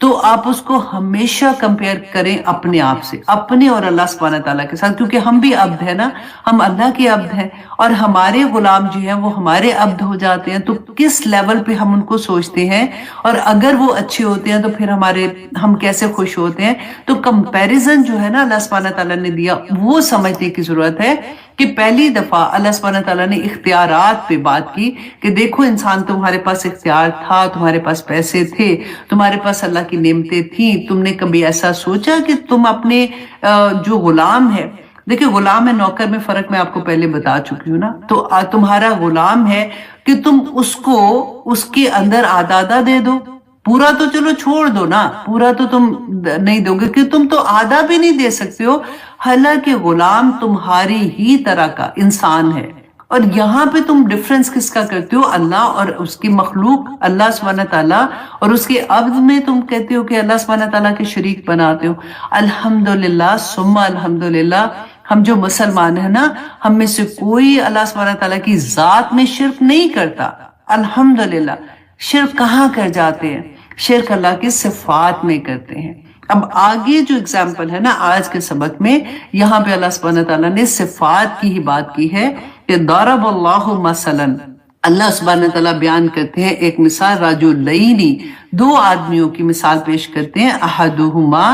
تو آپ اس کو ہمیشہ کنپیئر کریں اپنے آپ سے، اپنے اور اللہ سبحانہ تعالیٰ کے ساتھ، کیونکہ ہم بھی عبد ہیں نا، ہم اللہ کے عبد ہیں، اور ہمارے غلام جو ہیں وہ ہمارے عبد ہو جاتے ہیں، تو کس لیول پہ ہم ان کو سوچتے ہیں، اور اگر وہ اچھے ہوتے ہیں تو پھر ہم کیسے خوش ہوتے ہیں۔ تو کمپیریزن جو ہے نا اللہ سبحانہ تعالیٰ نے دیا، وہ سمجھنے کی ضرورت ہے کہ پہلی دفعہ اللہ سبحانہ تعالیٰ نے اختیارات پہ بات کی کہ دیکھو انسان، تمہارے پاس اختیار تھا، تمہارے پاس پیسے تھے، تمہارے پاس اللہ کی نعمتیں تھیں، تم نے کبھی ایسا سوچا کہ تم اپنے جو غلام ہے، دیکھیں غلام ہے نوکر میں فرق میں آپ کو پہلے بتا چکی ہوں نا، تو تمہارا غلام ہے کہ تم اس کو اس کے اندر آدھا دے دو، پورا تو چلو چھوڑ دو نا، پورا تو تم نہیں دو گے، کہ تم تو آدھا بھی نہیں دے سکتے ہو، حالانکہ غلام تمہاری ہی طرح کا انسان ہے۔ اور یہاں پہ تم ڈفرنس کس کا کرتے ہو؟ اللہ اور اس کی مخلوق اللہ سبحانہ تعالیٰ اور اس کے عبد میں تم کہتے ہو کہ اللہ سبحانہ تعالیٰ کے شریک بناتے ہو۔ الحمدللہ ثم الحمدللہ، ہم جو مسلمان ہیں نا، ہم میں سے کوئی اللہ سبحانہ تعالیٰ کی ذات میں شرک نہیں کرتا، الحمدللہ۔ شرک کہاں کر جاتے ہیں؟ شرک اللہ کی صفات میں کرتے ہیں۔ اب آگے جو اگزامپل ہے نا آج کے سبق میں، یہاں پہ اللہ سبحانہ تعالیٰ نے صفات کی ہی بات کی ہے کہ ضرب اللہ مثلا، اللہ سبحانہ تعالیٰ بیان کرتے ہیں ایک مثال، رجلین، دو آدمیوں کی مثال پیش کرتے ہیں، احدہما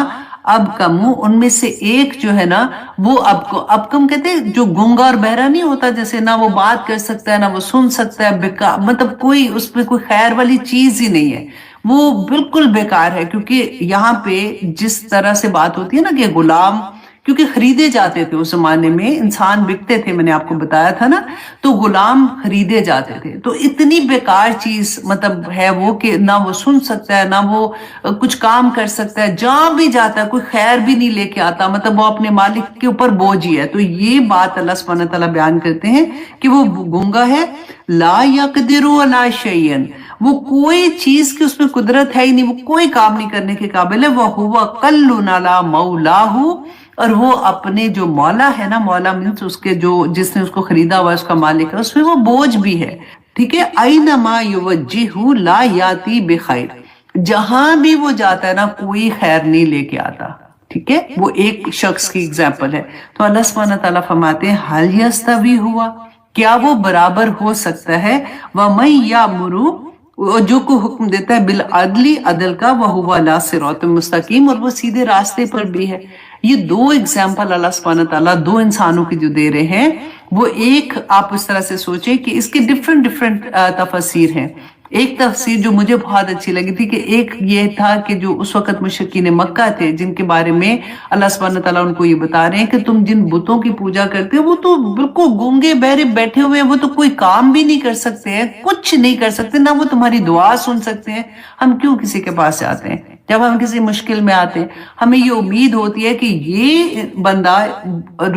ابکم، ان میں سے ایک جو ہے نا وہ ابکم کہتے ہیں جو گونگا اور بہرا نہیں ہوتا، جیسے نہ وہ بات کر سکتا ہے نہ وہ سن سکتا ہے، مطلب کوئی اس میں کوئی خیر والی چیز ہی نہیں ہے، وہ بالکل بیکار ہے۔ کیونکہ یہاں پہ جس طرح سے بات ہوتی ہے نا کہ غلام، کیونکہ خریدے جاتے تھے اس زمانے میں، انسان بکتے تھے، میں نے آپ کو بتایا تھا نا، تو غلام خریدے جاتے تھے، تو اتنی بیکار چیز مطلب ہے وہ کہ نہ وہ سن سکتا ہے نہ وہ کچھ کام کر سکتا ہے، جہاں بھی جاتا ہے کوئی خیر بھی نہیں لے کے آتا، مطلب وہ اپنے مالک کے اوپر بوجھ ہی ہے۔ تو یہ بات اللہ سبحانہ تعالیٰ بیان کرتے ہیں کہ وہ گونگا ہے، لا یقدر علی شیء، وہ کوئی چیز کی اس میں قدرت ہے ہی نہیں، وہ کوئی کام نہیں کرنے کے قابل ہے، وَهُوَ قَلٌّ عَلَى مَوْلَاهُ، اور وہ اپنے جو مولا ہے نا، مولا مینس اس کے جو جس نے اس کو خریدا ہوا، اس کا مالک ہے، اس میں وہ بوجھ بھی ہے، ٹھیک ہے۔ اینما یوجہہ لا یاتی بخیر، جہاں بھی وہ جاتا ہے نا کوئی خیر نہیں لے کے آتا، ٹھیک ہے۔ وہ ایک شخص کی اگزامپل ہے۔ تو اللہ سبحانہ تعالیٰ فرماتے ہیں حل یستوی ہوا، کیا وہ برابر ہو سکتا ہے، وَمَن یأمر، جو کو حکم دیتا ہے بالعدل، عدل کا، وَهُوَ عَلَىٰ صِرَاطٍ مستقیم، اور وہ سیدھے راستے پر بھی ہے۔ یہ دو اگزامپل اللہ سبحانہ تعالیٰ دو انسانوں کی جو دے رہے ہیں، وہ ایک آپ اس طرح سے سوچیں کہ اس کے ڈفرنٹ تفسیر ہیں۔ ایک تفسیر جو مجھے بہت اچھی لگی تھی کہ ایک یہ تھا کہ جو اس وقت مشرکین مکہ تھے، جن کے بارے میں اللہ سبحانہ تعالیٰ ان کو یہ بتا رہے ہیں کہ تم جن بتوں کی پوجا کرتے ہو وہ تو بالکل گونگے بہرے بیٹھے ہوئے ہیں، وہ تو کوئی کام بھی نہیں کر سکتے ہیں، کچھ نہیں کر سکتے، نہ وہ تمہاری دعا سن سکتے ہیں، ہم کیوں کسی کے پاس جاتے ہیں؟ جب ہم کسی مشکل میں آتے ہیں ہمیں یہ امید ہوتی ہے کہ یہ بندہ،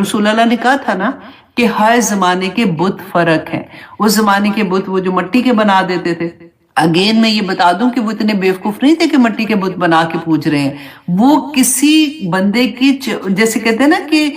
رسول اللہ نے کہا تھا نا کہ ہر زمانے کے بت فرق ہیں، اس زمانے کے بت وہ جو مٹی کے بنا دیتے تھے، اگین میں یہ بتا دوں کہ وہ اتنے بیوقوف نہیں تھے کہ مٹی کے بت بنا کے پوج رہے ہیں، وہ کسی بندے کی جیسے کہتے ہیں نا کہ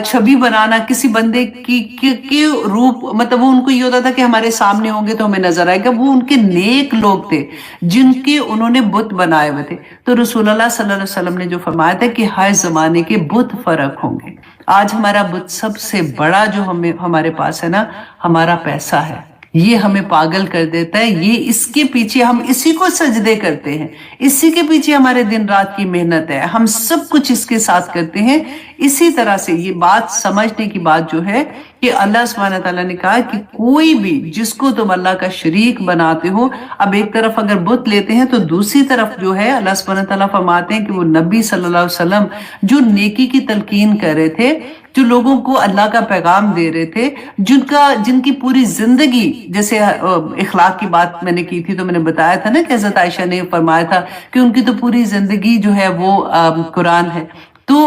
چھبی بنانا، کسی بندے کی روپ، مطلب وہ ان کو یہ ہوتا تھا کہ ہمارے سامنے ہوں گے تو ہمیں نظر آئے گا، وہ ان کے نیک لوگ تھے جن کے انہوں نے بت بنائے ہوئے تھے۔ تو رسول اللہ صلی اللہ علیہ وسلم نے جو فرمایا تھا کہ ہر زمانے کے بت فرق ہوں گے۔ آج ہمارا بت سب سے بڑا جو ہمارے پاس ہے نا، ہمارا پیسہ ہے، یہ ہمیں پاگل کر دیتا ہے، یہ اس کے پیچھے ہم اسی کو سجدے کرتے ہیں، اسی کے پیچھے ہمارے دن رات کی محنت ہے، ہم سب کچھ اس کے ساتھ کرتے ہیں۔ اسی طرح سے یہ بات سمجھنے کی بات جو ہے کہ اللہ سبحانہ تعالیٰ نے کہا کہ کوئی بھی جس کو تم اللہ کا شریک بناتے ہو، اب ایک طرف اگر بت لیتے ہیں تو دوسری طرف جو ہے اللہ سبحانہ تعالیٰ فرماتے ہیں کہ وہ نبی صلی اللہ علیہ وسلم جو نیکی کی تلقین کر رہے تھے، جو لوگوں کو اللہ کا پیغام دے رہے تھے، جن کی پوری زندگی، جیسے اخلاق کی بات میں نے کی تھی تو میں نے بتایا تھا نا کہ حضرت عائشہ نے فرمایا تھا کہ ان کی تو پوری زندگی جو ہے وہ قرآن ہے۔ تو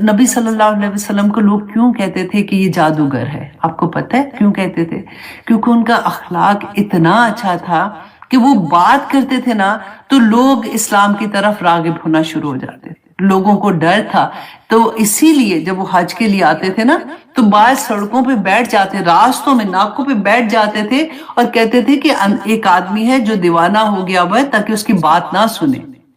نبی صلی اللہ علیہ وسلم کو لوگ کیوں کہتے تھے کہ یہ جادوگر ہے؟ آپ کو پتہ ہے کیوں کہتے تھے؟ کیونکہ ان کا اخلاق اتنا اچھا تھا کہ وہ بات کرتے تھے نا تو لوگ اسلام کی طرف راغب ہونا شروع ہو جاتے تھے، لوگوں کو ڈر تھا۔ تو اسی لیے جب وہ حج کے لیے آتے تھے نا تو بعض سڑکوں پہ بیٹھ جاتے، راستوں میں ناکوں پہ بیٹھ جاتے تھے اور کہتے تھے کہ ایک آدمی ہے جو دیوانہ ہو گیا ہوا ہے تاکہ اس کی بات نہ سنے۔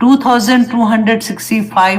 2265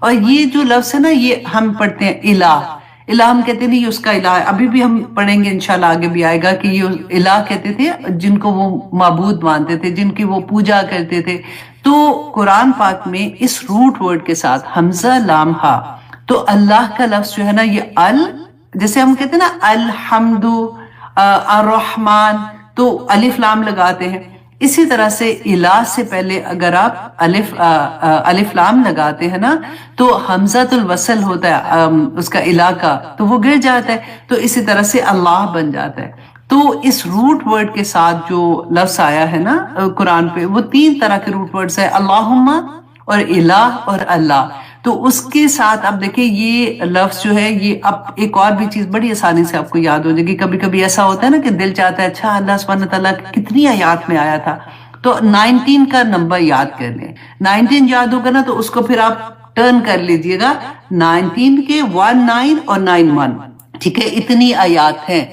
اور یہ جو لفظ ہے نا یہ ہم پڑھتے ہیں الہ، الہ ہم کہتے نہیں اس کا الہ ہے، ابھی بھی ہم پڑھیں گے انشاءاللہ آگے بھی آئے گا کہ یہ الہ کہتے تھے جن کو وہ معبود مانتے تھے، جن کی وہ پوجا کرتے تھے۔ تو قرآن پاک میں اس روٹ ورڈ کے ساتھ حمزہ لام ہا، تو اللہ کا لفظ جو ہے نا یہ جیسے ہم کہتے ہیں نا الحمد، الرحمن، تو الف لام لگاتے ہیں، اسی طرح سے الہ سے پہلے اگر آپ الف لام لگاتے ہیں نا تو حمزۃ الوصل ہوتا ہے اس کا الہ کا، تو وہ گر جاتا ہے، تو اسی طرح سے اللہ بن جاتا ہے۔ تو اس روٹ ورڈ کے ساتھ جو لفظ آیا ہے نا قرآن پہ، وہ 3 طرح کے روٹ ورڈز ہیں، اللہم اور الہ اور اللہ۔ تو اس کے ساتھ اب دیکھیں یہ لفظ جو ہے یہ اب ایک اور بھی چیز بڑی آسانی سے آپ کو یاد ہو جائے گی۔ کبھی کبھی ایسا ہوتا ہے نا کہ دل چاہتا ہے اچھا اللہ سبحانہ تعالیٰ کتنی آیات میں آیا تھا، تو 19 کا نمبر یاد کر لیں، 19 یاد ہوگا نا تو اس کو پھر آپ ٹرن کر لیجئے گا 19 کے 19 اور 91، ٹھیک ہے، اتنی آیات ہیں،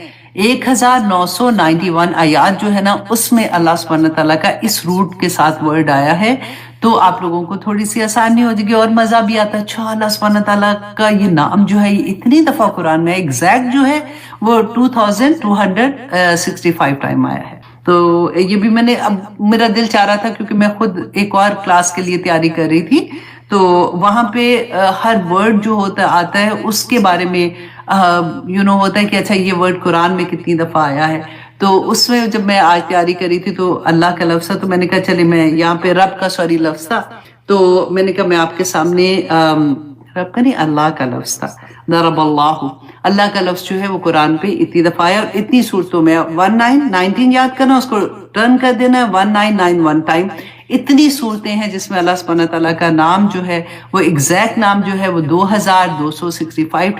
1991 آیات جو ہے نا اس میں اللہ سبحانہ تعالیٰ کا اس روٹ کے ساتھ ورڈ آیا ہے۔ تو آپ لوگوں کو تھوڑی سی آسانی ہو جائے گی اور مزہ بھی آتا ہے، اچھا اللہ سبحانہ تعالیٰ کا یہ نام جو ہے یہ اتنی دفعہ قرآن میں ایگزیکٹ جو ہے وہ 2265 ٹائم آیا ہے۔ تو یہ بھی میں نے اب میرا دل چاہ رہا تھا کیونکہ میں خود ایک اور کلاس کے لیے تیاری کر رہی تھی، تو وہاں پہ ہر ورڈ جو آتا ہے اس کے بارے میں ہوتا ہے کہ اچھا یہ ورڈ قرآن میں کتنی دفعہ آیا ہے۔ تو اس میں جب میں آج تیاری کری تھی تو اللہ کا لفظ تھا، تو میں نے کہا چلے میں یہاں پہ رب کا لفظ تھا، تو میں نے کہا میں آپ کے سامنے رب کا نہیں اللہ کا لفظ تھا، ضرب اللہ کا لفظ جو ہے وہ قرآن پہ اتنی دفعہ آیا اور اتنی صورتوں میں 19 یاد کرنا، اس کو ٹرن کر دینا ہے 1991 ٹائم، اتنی صورتیں ہیں جس میں اللہ سبحانہ تعالیٰ کا نام جو ہے وہ ایگزیکٹ نام جو ہے وہ 2265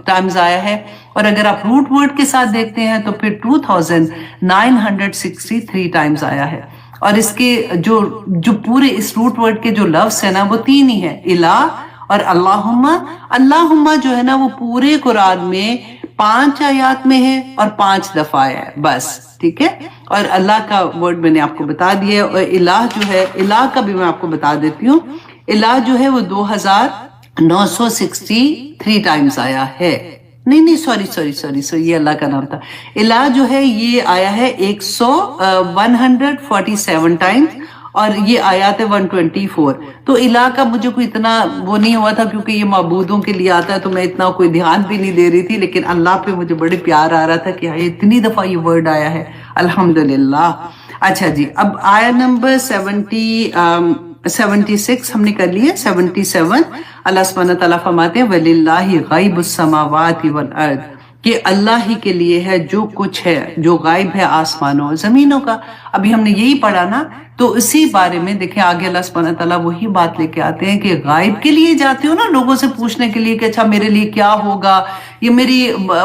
ٹائمز آیا ہے، اور اگر آپ روٹ ورڈ کے ساتھ دیکھتے ہیں تو پھر 2963 ٹائمز آیا ہے۔ اور اس کے جو پورے اس روٹ ورڈ کے جو لفظ ہیں نا وہ 3 ہی ہیں، الہ اور اللہم جو ہے نا وہ پورے قرآن میں 5 آیات میں ہے اور 5 دفعہ آیا ہے بس، ٹھیک ہے۔ اور اللہ کا ورڈ میں نے آپ کو بتا دیا، اور الہ جو ہے الہ کا بھی میں آپ کو بتا دیتی ہوں، الہ جو ہے وہ 2963 ٹائمز آیا ہے، نہیں سوری یہ اللہ کا نام تھا۔ الہ جو ہے یہ آیا ہے 147 ٹائمز، اور یہ آیات ہے 124۔ تو الہ کا مجھے کوئی اتنا وہ نہیں ہوا تھا کیونکہ یہ معبودوں کے لیے آتا ہے، تو میں اتنا کوئی دھیان بھی نہیں دے رہی تھی، لیکن اللہ پہ مجھے بڑے پیار آ رہا تھا کہ اتنی دفعہ یہ ورڈ آیا ہے، الحمدللہ۔ اچھا جی، اب آیا نمبر 76 ہم نے کر لی ہے۔ 77 اللہ سبحانہ تعالیٰ فرماتے ہیں وَلِلَّهِ غَيْبُ السَّمَاوَاتِ وَالْأَرْضِ، کہ اللہ ہی کے لیے ہے جو کچھ ہے جو غائب ہے آسمانوں اور زمینوں کا۔ ابھی ہم نے یہی پڑھا نا، تو اسی بارے میں دیکھیں آگے اللہ سبحانہ تعالیٰ وہی بات لے کے آتے ہیں کہ غائب کے لیے جاتے ہو نا لوگوں سے پوچھنے کے لیے کہ اچھا میرے لیے کیا ہوگا، یہ میری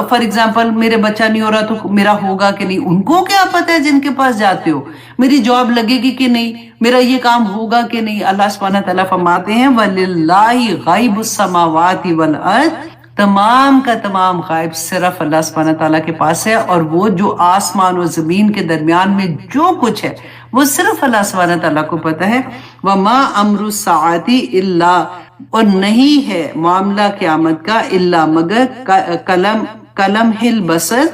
فار ایگزامپل میرے بچہ نہیں ہو رہا تو میرا ہوگا کہ نہیں، ان کو کیا پتہ ہے جن کے پاس جاتے ہو، میری جاب لگے گی کہ نہیں، میرا یہ کام ہوگا کہ نہیں۔ اللہ سبحانہ تعالیٰ فرماتے ہیں وَلِلَّهِ غَيْبُ السَّمَاوَاتِ وَالْأَرْضِ، تمام کا تمام غائب صرف اللہ سبحانہ تعالیٰ کے پاس ہے، اور وہ جو آسمان و زمین کے درمیان میں جو کچھ ہے وہ صرف اللہ سبحانہ تعالیٰ کو پتہ ہے۔ وَمَا أَمْرُ السَّاعَةِ إِلَّا، اور نہیں ہے معاملہ قیامت کا الا مگر کلمح البصر،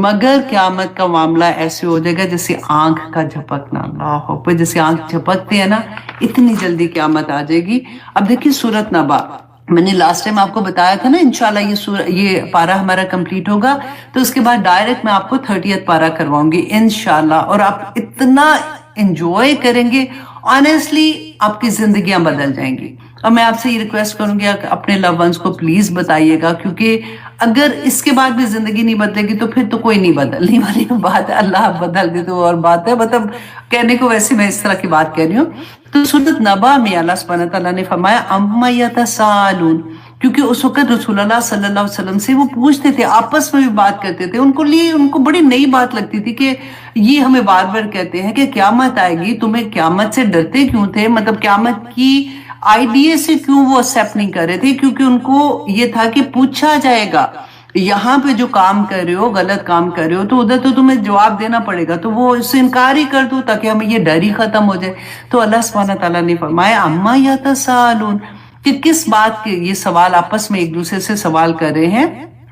مگر قیامت کا معاملہ ایسے ہو جائے گا جیسے آنکھ کا جھپکنا، اللہ اکبر، جیسے آنکھ جھپکتے ہیں نا اتنی جلدی قیامت آ جائے گی۔ اب دیکھیے سورۃ نبا، میں نے لاسٹ ٹائم آپ کو بتایا تھا نا انشاءاللہ یہ پارہ ہمارا کمپلیٹ ہوگا تو اس کے بعد ڈائریکٹ میں آپ کو 30th پارہ کرواؤں گی انشاءاللہ، اور آپ اتنا انجوائے کریں گے، آنیسٹلی آپ کی زندگیاں بدل جائیں گی۔ اور میں آپ سے یہ ریکویسٹ کروں گی کہ اپنے لو ونس کو پلیز بتائیے گا، کیونکہ اگر اس کے بعد بھی زندگی نہیں بدلے گی تو پھر تو کوئی نہیں بدلنے والی بات ہے، اللہ بدل دے تو اور بات ہے، مطلب کہنے کو ویسے میں اس طرح کی بات کہہ رہی ہوں۔ تو سورۃ نبا میں اللہ سبحانہ تعالیٰ نے فرمایا اما یتساءلون، کیونکہ اس وقت رسول اللہ صلی اللہ علیہ وسلم سے وہ پوچھتے تھے، آپس میں بھی بات کرتے تھے، ان کو بڑی نئی بات لگتی تھی کہ یہ ہمیں بار بار کہتے ہیں کہ قیامت آئے گی، تمہیں قیامت سے ڈرتے کیوں تھے، مطلب قیامت کی آئیڈیا سے کیوں وہ ایکسیپٹ نہیں کر رہے تھے، کیونکہ ان کو یہ تھا کہ پوچھا جائے گا یہاں پہ جو کام کر رہے ہو، غلط کام کر رہے ہو تو ادھر تو تمہیں جواب دینا پڑے گا، تو وہ اس سے انکار ہی کر دو تاکہ ہمیں یہ ڈر ہی ختم ہو جائے۔ تو اللہ سبحانہ تعالیٰ نے فرمایا اما یتساءلون، کہ کس بات کے یہ سوال آپس میں ایک دوسرے سے سوال کر رہے ہیں،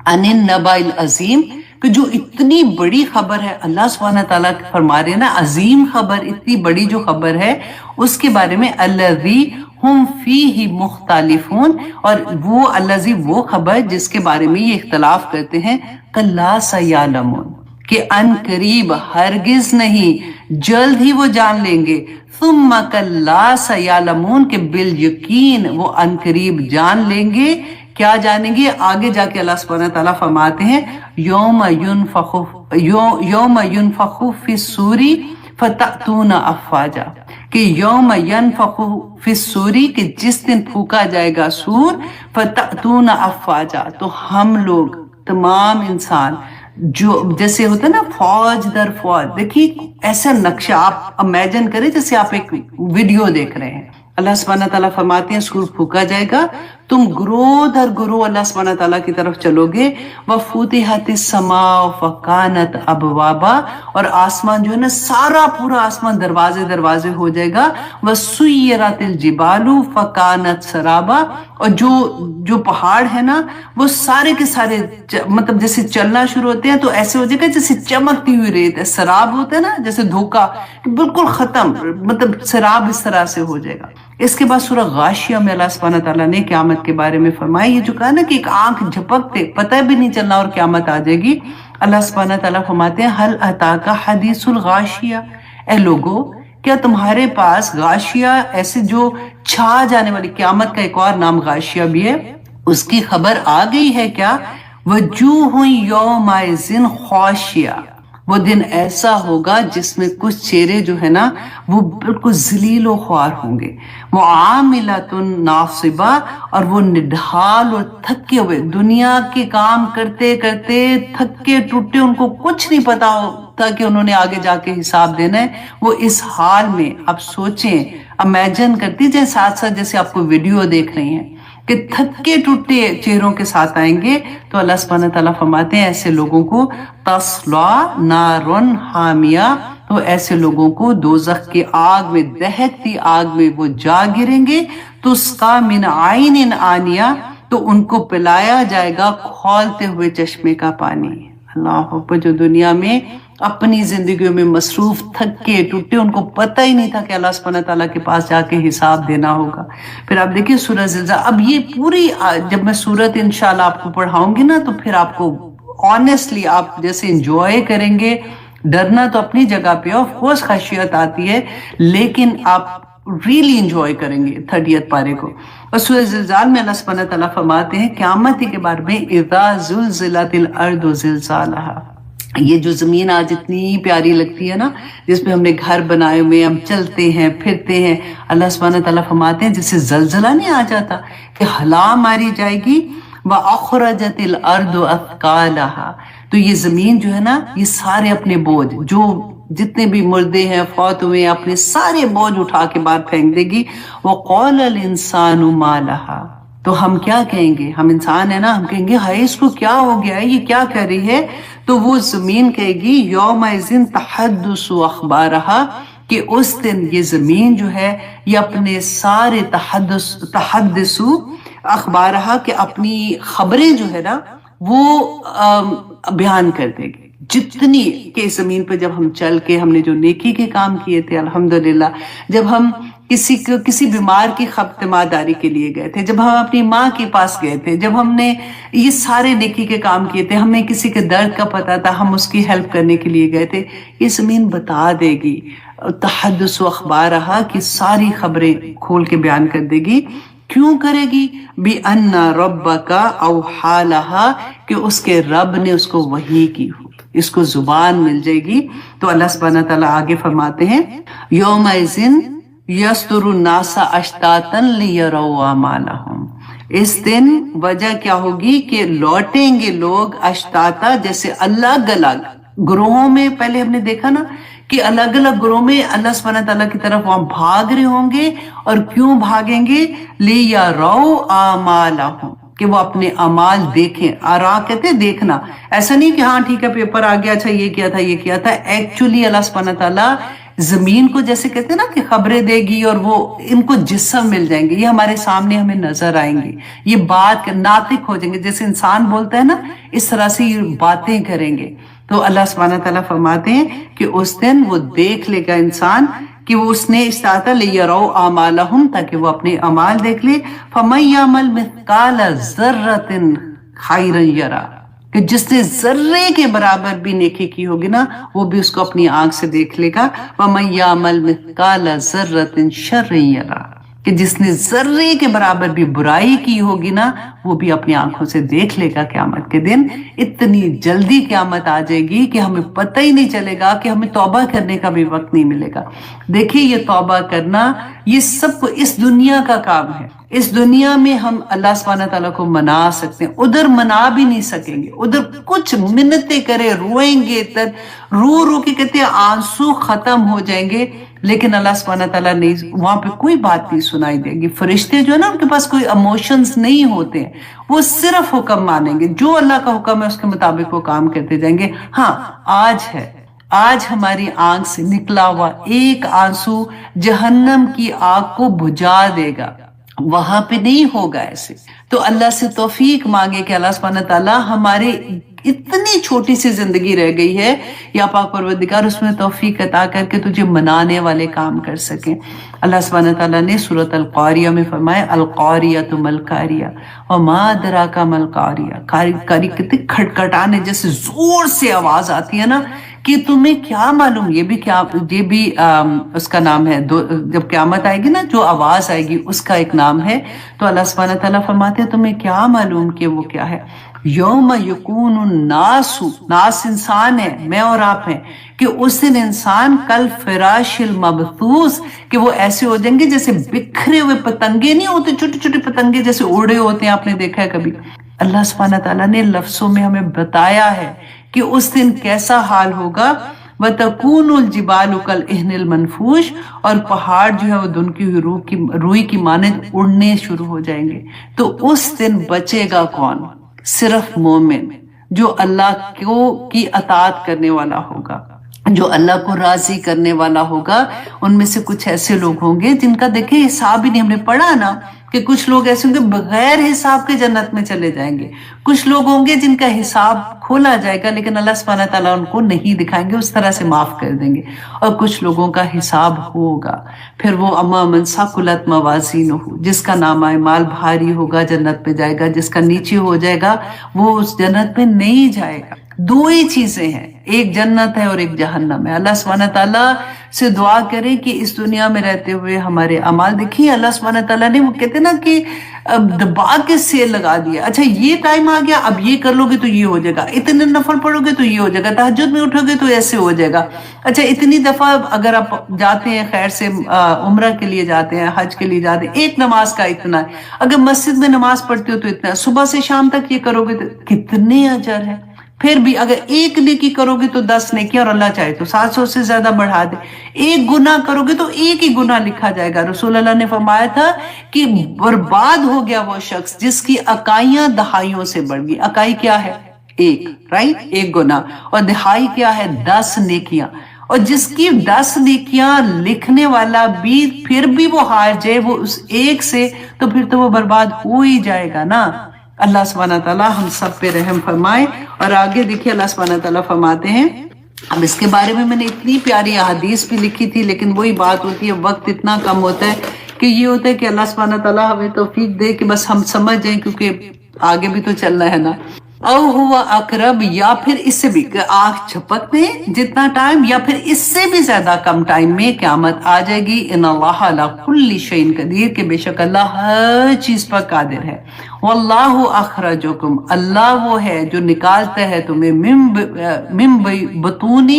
انن نبائل عظیم، کہ جو اتنی بڑی خبر ہے، اللہ سبحانہ تعالیٰ فرما رہے ہیں نا عظیم خبر، اتنی بڑی جو خبر ہے اس کے بارے میں، الذی ہم فیہ مختلفون، اور وہ الذی وہ خبر جس کے بارے میں یہ اختلاف کرتے ہیں، کلا سیعلمون، کہ ان قریب ہرگز نہیں جلد ہی وہ جان لیں گے، ثم کلا سیعلمون، کہ بالیقین وہ ان قریب جان لیں گے، کیا جانیں گے؟ آگے جا کے اللہ سبحانہ تعالیٰ فرماتے ہیں یوم ینفخ فی الصور فتأتون افواجا، کہ یوم ینفخ فی الصور، کہ جس دن پھونکا جائے گا سور، فتأتون افواجا، تو ہم لوگ تمام انسان جو جیسے ہوتا ہے نا فوج در فوج، دیکھیے ایسا نقشہ آپ امیجن کریں جیسے آپ ایک ویڈیو دیکھ رہے ہیں، اللہ سبحانہ تعالیٰ فرماتے ہیں سور پھونکا جائے گا، تم گروہ در گروہ اللہ سبحانہ تعالیٰ کی طرف چلو گے، وَفُتِحَتِ السَّمَاءُ فَكَانَتْ أَبْوَابًا، اور آسمان جو ہے نا سارا پورا آسمان دروازے دروازے ہو جائے گا، وَسُيِّرَتِ الْجِبَالُ فَكَانَتْ سَرَابًا، اور جو پہاڑ ہے نا وہ سارے کے سارے مطلب جیسے چلنا شروع ہوتے ہیں تو ایسے ہو جائے گا جیسے چمکتی ہوئی ریت ہے، سراب ہوتا ہے نا جیسے دھوکا، بالکل ختم، مطلب سراب اس طرح سے ہو جائے گا۔ اس کے بعد سورہ غاشیہ میں اللہ سبحانہ تعالیٰ نے قیامت کے بارے میں فرمایا، یہ جو کہا نا کہ ایک آنکھ جھپکتے پتہ بھی نہیں چلنا اور قیامت آ جائے گی، اللہ سبحانہ تعالیٰ فرماتے ہیں هل اتاک حدیث الغاشیہ، اے لوگو کیا تمہارے پاس غاشیہ، ایسے جو چھا جانے والی، قیامت کا ایک اور نام غاشیہ بھی ہے، اس کی خبر آ گئی ہے کیا؟ وجوہ یومئذ خاشعہ، وہ دن ایسا ہوگا جس میں کچھ چہرے جو ہے نا وہ بالکل ذلیل و خوار ہوں گے، وعاملۃ ناصبہ، اور وہ نڈھال اور تھکے ہوئے، دنیا کے کام کرتے کرتے تھکے ٹوٹے، ان کو کچھ نہیں پتا ہوتا کہ انہوں نے آگے جا کے حساب دینا ہے، وہ اس حال میں، اب سوچیں، امیجن کرتی جائیں ساتھ ساتھ جیسے آپ کو ویڈیو دیکھ رہی ہیں کہ تھکے ٹوٹے چہروں کے ساتھ آئیں گے، تو اللہ سبحانہ تعالیٰ فرماتے ہیں ایسے لوگوں کو تصلا نارن حامیہ، تو ایسے لوگوں کو دوزخ کی آگ میں، دہکتی آگ میں وہ جا گریں گے، تسقا من عین آنیہ، تو ان کو پلایا جائے گا کھولتے ہوئے چشمے کا پانی۔ اللہ اکبر، جو دنیا میں اپنی زندگیوں میں مصروف تھکے ٹوٹے، ان کو پتہ ہی نہیں تھا کہ اللہ سبحانہ تعالیٰ کے پاس جا کے حساب دینا ہوگا۔ پھر آپ دیکھیں سورہ زلزلہ، اب یہ پوری جب میں سورت انشاءاللہ آپ کو پڑھاؤں گی نا تو پھر آپ کو آنیسٹلی آپ جیسے انجوائے کریں گے، ڈرنا تو اپنی جگہ پہ آف کورس خشیت آتی ہے، لیکن آپ ریلی انجوائے کریں گے 30 پارے کو۔ اور سورہ زلزال میں اللہ سبحانہ تعالیٰ فرماتے ہیں قیامت کے بارے میں، اذا زلزلت الارض زلزالہا، یہ جو زمین آج اتنی پیاری لگتی ہے نا، جس پہ ہم نے گھر بنائے ہوئے، ہم چلتے ہیں پھرتے ہیں، اللہ سبحانہ تعالیٰ فرماتے ہیں جیسے زلزلہ نہیں آ جاتا کہ ہلا ماری جائے گی، وَأَخْرَجَتِ الْأَرْضُ أَثْقَالَهَا، تو یہ زمین جو ہے نا یہ سارے اپنے بوجھ، جو جتنے بھی مردے ہیں فوت ہوئے ہیں، اپنے سارے بوجھ اٹھا کے باہر پھینک دے گی، وَقَالَ الْإِنسَانُ مَا لَهَا، تو ہم کیا کہیں گے؟ ہم انسان ہیں نا، ہم کہیں گے ہائے اس کو کیا ہو گیا ہے، یہ کیا کر رہی ہے؟ تو وہ زمین کہے گی یومئذ تحدث اخبارہا، کہ اس دن یہ زمین جو ہے یہ اپنے سارے تحدث اخبارہا، کہ اپنی خبریں جو ہے نا وہ بیان کر دے گی، جتنی کہ زمین پہ جب ہم چل کے ہم نے جو نیکی کے کام کیے تھے، الحمدللہ، جب ہم کسی بیمار کی خدمتداری کے لیے گئے تھے، جب ہم اپنی ماں کے پاس گئے تھے، جب ہم نے یہ سارے نیکی کے کام کیے تھے، ہمیں کسی کے درد کا پتہ تھا، ہم اس کی ہیلپ کرنے کے لیے گئے تھے، یہ زمین بتا دے گی، تحدث اخبارہا، کی ساری خبریں کھول کے بیان کر دے گی۔ کیوں کرے گی؟ بِأَنَّ رَبَّكَ أَوْحَىٰ لَهَا، کہ اس کے رب نے اس کو وحی کی ہو، اس کو زبان مل جائے گی۔ تو اللہ سبحانہ تعالیٰ آگے فرماتے ہیں یومئذ یصدر الناس اشتاتا لیروا اعمالہم، اس دن وجہ کیا ہوگی کہ لوٹیں گے لوگ اشتاتا، جیسے الگ الگ گروہوں میں، پہلے ہم نے دیکھا نا کہ الگ الگ گروہ میں اللہ سبحانہ تعالیٰ کی طرف وہاں بھاگ رہے ہوں گے، اور کیوں بھاگیں گے؟ لیروا اعمالہم، کہ وہ اپنے اعمال دیکھیں۔ آرا کہتے ہیں دیکھنا، ایسا نہیں کہ ہاں ٹھیک ہے پیپر آ گیا، اچھا یہ کیا تھا یہ کیا تھا، ایکچولی اللہ سبحانہ تعالیٰ زمین کو جیسے کہتے ہیں نا کہ خبریں دے گی اور وہ ان کو جسم مل جائیں گے، یہ ہمارے سامنے ہمیں نظر آئیں گے، یہ بات ناطق ہو جائیں گے، جیسے انسان بولتا ہے نا اس طرح سے یہ باتیں کریں گے۔ تو اللہ سبحانہ تعالیٰ فرماتے ہیں کہ اس دن وہ دیکھ لے گا انسان کہ وہ اس نے استطاعت لیروا اعمالہم، تاکہ وہ اپنے اعمال دیکھ لے، فمن یعمل مثقال ذرۃ خیرا یرا، کہ جس نے ذرے کے برابر بھی نیکی کی ہوگی نا وہ بھی اس کو اپنی آنکھ سے دیکھ لے گا، ومن یعمل مثقال ذرۃ شرا یرا، کہ جس نے ذرے کے برابر بھی برائی کی ہوگی نا وہ بھی اپنی آنکھوں سے دیکھ لے گا قیامت کے دن۔ اتنی جلدی قیامت آ جائے گی کہ ہمیں پتہ ہی نہیں چلے گا، کہ ہمیں توبہ کرنے کا بھی وقت نہیں ملے گا۔ دیکھیے یہ توبہ کرنا یہ سب کو اس دنیا کا کام ہے، اس دنیا میں ہم اللہ سبحانہ تعالیٰ کو منا سکتے ہیں، ادھر منا بھی نہیں سکیں گے، ادھر کچھ منتیں کرے روئیں گے، رو رو کے کہتے ہیں آنسو ختم ہو جائیں گے، لیکن اللہ سبحانہ تعالیٰ نے وہاں پہ کوئی بات نہیں سنائی دے گی۔ فرشتے جو ہے نا ان کے پاس کوئی ایموشنز نہیں ہوتے ہیں، وہ صرف حکم مانیں گے، جو اللہ کا حکم ہے اس کے مطابق وہ کام کرتے جائیں گے۔ ہاں آج ہماری آنکھ سے نکلا ہوا ایک آنسو جہنم کی آگ کو بجھا دے گا، وہاں پہ نہیں ہوگا ایسے۔ تو اللہ سے توفیق مانگے کہ اللہ سبحانہ تعالیٰ ہمارے اتنی چھوٹی سی زندگی رہ گئی ہے، یا پاک پروردگار اس میں توفیق عطا کر کے تجھے منانے والے کام کر سکیں۔ اللہ سبحانہ تعالیٰ نے سورۃ القاریہ میں فرمایا القاریۃ ما القاریہ وما ادراک ما القاریہ، قاری کتنے کھٹکھٹانے جیسے زور سے آواز آتی ہے نا کہ تمہیں کیا معلوم، یہ بھی اس کا نام ہے، جب قیامت آئے گی نا جو آواز آئے گی اس کا ایک نام ہے۔ تو اللہ سبحانہ تعالیٰ فرماتے ہیں تمہیں کیا معلوم کہ وہ کیا ہے؟ یوم یکون الناس، ناس انسان ہے، میں اور آپ ہیں، کہ اس دن انسان کل فراش المبثوث، کہ وہ ایسے ہو جائیں گے جیسے بکھرے ہوئے پتنگے نہیں ہوتے، چھوٹے چھوٹے پتنگے جیسے اڑے ہوتے ہیں، آپ نے دیکھا ہے کبھی؟ اللہ سبحانہ تعالیٰ نے لفظوں میں ہمیں بتایا ہے کہ اس دن کیسا حال ہوگا۔ وَتَكُونُ الْجِبَالُ كَالْعِهْنِ الْمَنْفُوشِ، اور پہاڑ جو ہے وہ دن کی روئی کی مانند اڑنے شروع ہو جائیں گے۔ تو اس دن بچے گا کون؟ صرف مومن، جو اللہ کی اطاعت کرنے والا ہوگا، جو اللہ کو راضی کرنے والا ہوگا۔ ان میں سے کچھ ایسے لوگ ہوں گے جن کا دیکھیں حساب ہی نہیں، ہم نے پڑھا نا کہ کچھ لوگ ایسے ہوں گے بغیر حساب کے جنت میں چلے جائیں گے، کچھ لوگ ہوں گے جن کا حساب کھولا جائے گا لیکن اللہ سبحانہ تعالیٰ ان کو نہیں دکھائیں گے، اس طرح سے معاف کر دیں گے، اور کچھ لوگوں کا حساب ہوگا۔ پھر وہ اما من ثقلت موازینہ، جس کا نامہ اعمال بھاری ہوگا جنت پہ جائے گا، جس کا نیچے ہو جائے گا وہ اس جنت میں نہیں جائے گا۔ دو ہی چیزیں ہیں، ایک جنت ہے اور ایک جہنم ہے۔ اللہ سبحانہ تعالیٰ سے دعا کریں کہ اس دنیا میں رہتے ہوئے ہمارے اعمال دیکھیے، اللہ سبحانہ تعالیٰ نے وہ کہتے ہیں نا کہ دبا کے سیل لگا دیا، اچھا یہ ٹائم آ گیا، اب یہ کر لو گے تو یہ ہو جائے گا، اتنے نفل پڑھو گے تو یہ ہو جائے گا، تہجد میں اٹھو گے تو ایسے ہو جائے گا، اچھا اتنی دفعہ اگر آپ جاتے ہیں خیر سے عمرہ کے لیے جاتے ہیں، حج کے لیے جاتے ہیں، ایک نماز کا اتنا ہے، اگر مسجد میں نماز پڑھتے ہو تو اتنا ہے، صبح سے شام تک یہ کرو گے تو کتنے اجر ہے۔ پھر بھی اگر ایک نیکی کرو گے تو 10 نیکی، اور اللہ چاہے تو 700 سے زیادہ بڑھا دے۔ ایک گناہ کرو گے تو ایک ہی گناہ لکھا جائے گا۔ رسول اللہ نے فرمایا تھا کہ برباد ہو گیا وہ شخص جس کی اکائیاں دہائیوں سے بڑھ گئی۔ اکائی کیا ہے؟ ایک، رائٹ، ایک گناہ، اور دہائی کیا ہے؟ 10 نیکیاں، اور جس کی 10 نیکیاں لکھنے والا بھی پھر بھی وہ ہار جائے وہ اس ایک سے، تو پھر تو وہ برباد ہو ہی جائے گا نا۔ اللہ سبحانہ تعالیٰ ہم سب پہ رحم فرمائے۔ اور آگے دیکھیے اللہ سبحانہ تعالیٰ فرماتے ہیں، اب اس کے بارے میں نے اتنی پیاری احادیث بھی لکھی تھی، لیکن وہی بات ہوتی ہے وقت اتنا کم ہوتا ہے کہ یہ ہوتا ہے کہ اللہ سبحانہ تعالیٰ ہمیں توفیق دے کہ بس ہم سمجھ جائیں، کیونکہ آگے بھی تو چلنا ہے نا۔ او ہوا اقرب، یا پھر اس سے بھی آنکھ جھپکنے جتنا ٹائم، یا پھر اس سے بھی زیادہ کم ٹائم میں قیامت آ جائے گی۔ ان اللہ علی کل شیء قدیر، کہ بے شک اللہ ہر چیز پر قادر ہے۔ واللہ اخرجکم، اللہ وہ ہے جو نکالتا ہے تمہیں من بطون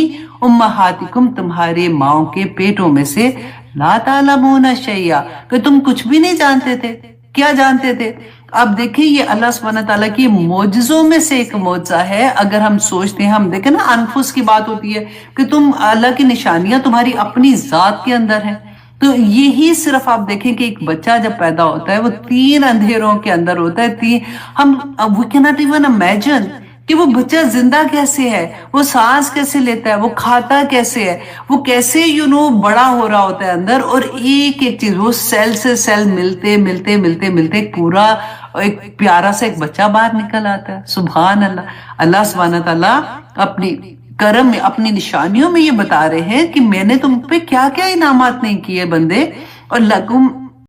امہاتکم، تمہارے ماؤں کے پیٹوں میں سے، لا تعلمون شیئا، کہ تم کچھ بھی نہیں جانتے تھے۔ کیا جانتے تھے؟ اب دیکھیں یہ اللہ سبحانہ تعالیٰ کی معجزوں میں سے ایک معجزہ ہے۔ اگر ہم سوچتے ہیں، ہم دیکھیں نا انفس کی بات ہوتی ہے کہ تم اللہ کی نشانیاں تمہاری اپنی ذات کے اندر ہیں، تو یہی صرف آپ دیکھیں کہ ایک بچہ جب پیدا ہوتا ہے وہ 3 اندھیروں کے اندر ہوتا ہے، ہم we cannot even imagine کہ وہ بچہ زندہ کیسے ہے، وہ سانس کیسے لیتا ہے، وہ کھاتا کیسے ہے، وہ کیسے بڑا ہو رہا ہوتا ہے اندر، اور ایک ایک چیز وہ سیل سے سیل ملتے ملتے ملتے ملتے پورا ایک پیارا سا ایک بچہ باہر نکل آتا ہے. سبحان اللہ. اللہ سبحانہ تعالیٰ اپنی کرم میں، اپنی نشانیوں میں یہ بتا رہے ہیں کہ میں نے تم پہ کیا کیا انعامات نہیں کیے بندے. اور لکم